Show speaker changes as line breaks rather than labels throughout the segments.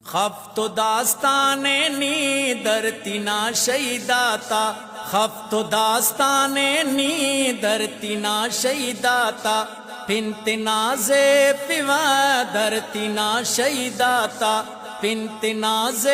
خفت داستان در تینا شیداتا، خفت داستان در تینا شیداتا، پنت ناز پیوا در تینا شیداتا، پنت ناز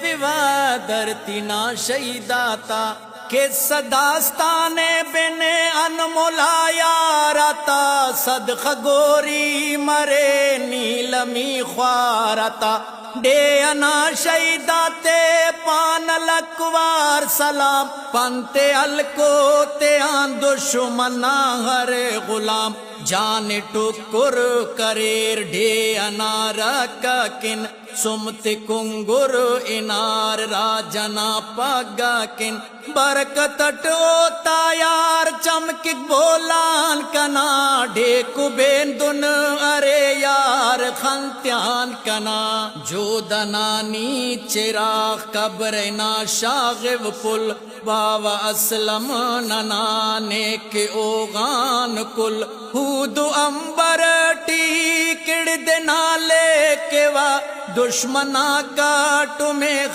پیوا در تینا شیداتا، کس داستان بن انمولا یارتا، صدق گوری مرے نیلمی خوارتا، دے انا شہیداتے پان لکوار سلام، پنتے الکو تے آن دشمنا ہر غلام، جان ٹکر کریر ڈے انا رکا کن، سمت کنگر انار راجنا پگا کن، برکتٹ اوتا یار چمکک بولان کنا، ڈھیکو بیندن ارے یار خنتیان کنا، جو دنانی چراغ قبرنا شاغب پل، باوا اسلم ننا نیک اوغان کل، ہود امبر ٹیکڑ دنالے کوا، دشمنا کا تمہیں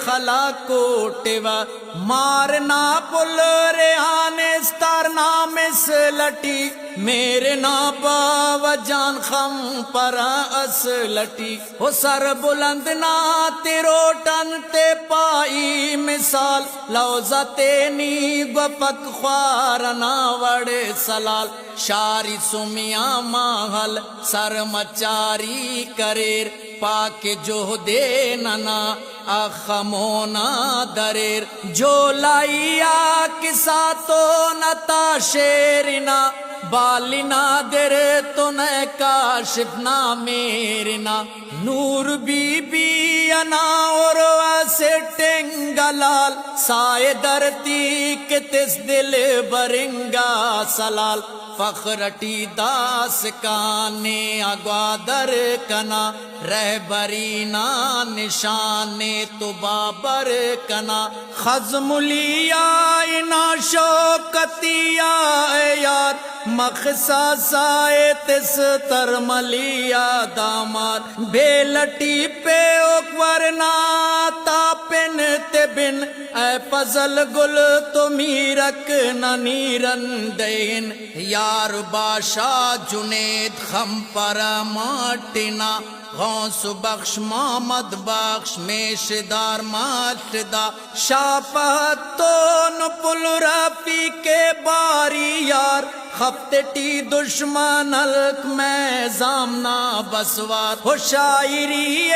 خلا کوٹوا، مارنا پل ریحان استارنا مس لٹی، میرے نا باوا جان خم پرا اس لٹی، ہو سر بلند نا تیرو ٹن تے پائی مثال، لوزہ تینی گپک خوارنا وڑے سلال، شاری سمیاں ماحل سر مچاری کریر، پاک جو دے ننا اخمونا دریر، جو لائیا کسا تو نتا شیرنا، بالنا در تو نئے کاشفنا میرنا، نور بی بی انا اور ویسے ٹنگلال، سائے درتی کے تس دل برنگا سلال، فخرٹی داس کانے اگوادر کنا، رہبرینا نشانے تو بابر کنا، خزم لیا انا شوکتیا اے یار، مخصا سائے تس ترملیا دامار، بے لٹی پہ اکورنا تاپن تبن، اے فضل گل تمہیں رکھنا نیرندین، یار باشا جنید خم پر ماٹنا، غوث بخش محمد بخش میشدار ماتدا، شاپت تو نپل رفی کے باری یار، خفتٹی دشمن الک میں زامنا بسوار، ہو شاعری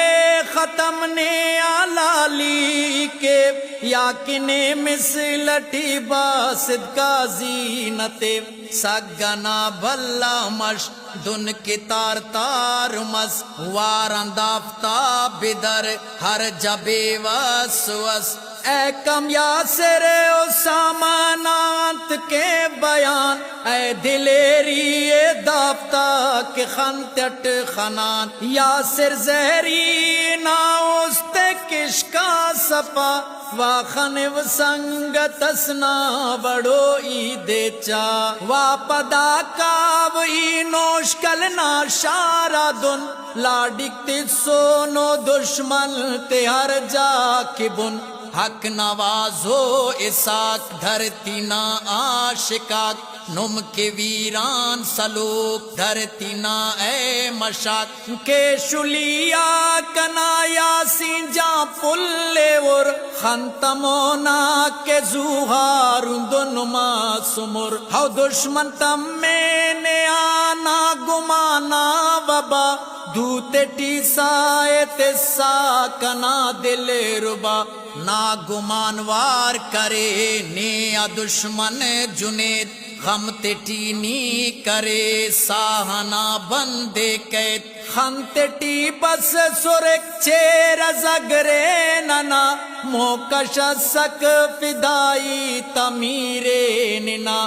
ختم نے آلالی کے، یا کنے مسلٹی باسد کا زینتے، سگنا بھلا مش دن کی تار تار مس، وارند آفتاب بدر ہر جبے وس وس، اے کم یاسر اسامہ نات کے بیان، اے دلیری دافتہ کے خنتٹ خنان، یاسر زہری ناؤست کشکا سپا، واخنو سنگت اسنا بڑو ای دیچا، واپدا کاو ای نوش کلنا شارا دن، لاڈک سونو دشمن تے ہر جا کی بن، حق نوازو اساک دھرتی نا آشکاک، نم کے ویران سلوک دھرتی نا اے مشاک، کے شلیا کنا یاسین جا پلے ور، خنتمونا کے زوہار دنما سمر، ہو دشمن تم میں نے آنا گمانا وبا، دوتے ٹیسائے تسا کنا دل ربا، نا گمان وار کرے نیا دشمن جنید، غم تٹینی کرے ساہنا بندے قید، خن تٹی بس سرک چیر زگرے ننا، موکش سک فدائی تمیرے ننا،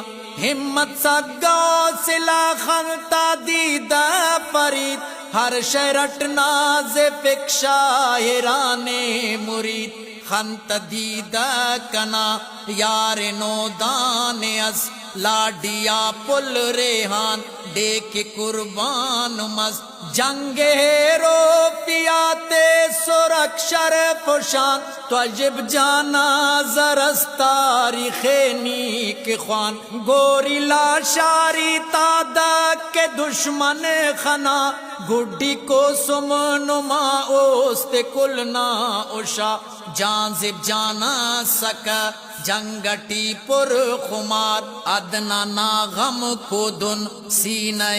ہمت سگو سلا خنتا دیدہ فرید، ہر شرٹ ناز فکشا ہرانے مرید، خنت دیدہ کنا یار نو دان اس، لاڈیا پل ریحان دیکھ قربان مست جنگ ہیرو پیاتے سرخ شرف و شان تو عجب جانا زرس تاریخ نیک خوان گوریلا شاری تادا کے دشمن خنا گڈی کو سمنما اوست کلنا اوشا جان زب جانا سکا جنگٹی پر خمار ادنا نا غم کو دن سینہ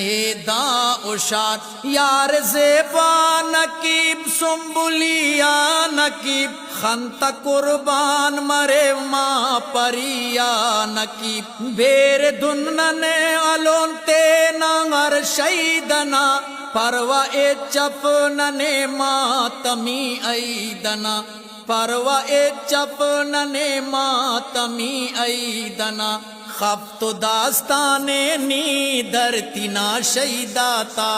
دا اشار یار زیبا نکیب سنبولیا نکیب خنتا قربان مرے ماں پریا نکیب بیر دننے علون تینا غر شیدنا پروا اے چپ ننے ماتمی ایدنا پروا اے چپ ننے ماتمی ایدنا خفت داستان نی درتنا شیداتا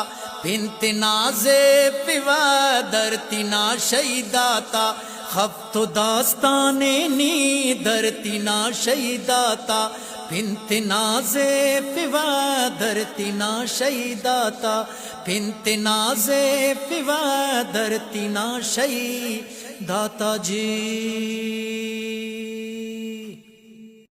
بنت نازے پیوا درتنا شیداتا خفت داستان نی درتنا شیداتا بنت نازے پیوا درتنا شیداتا بنت نازے پیوا درتنا شیداتا جی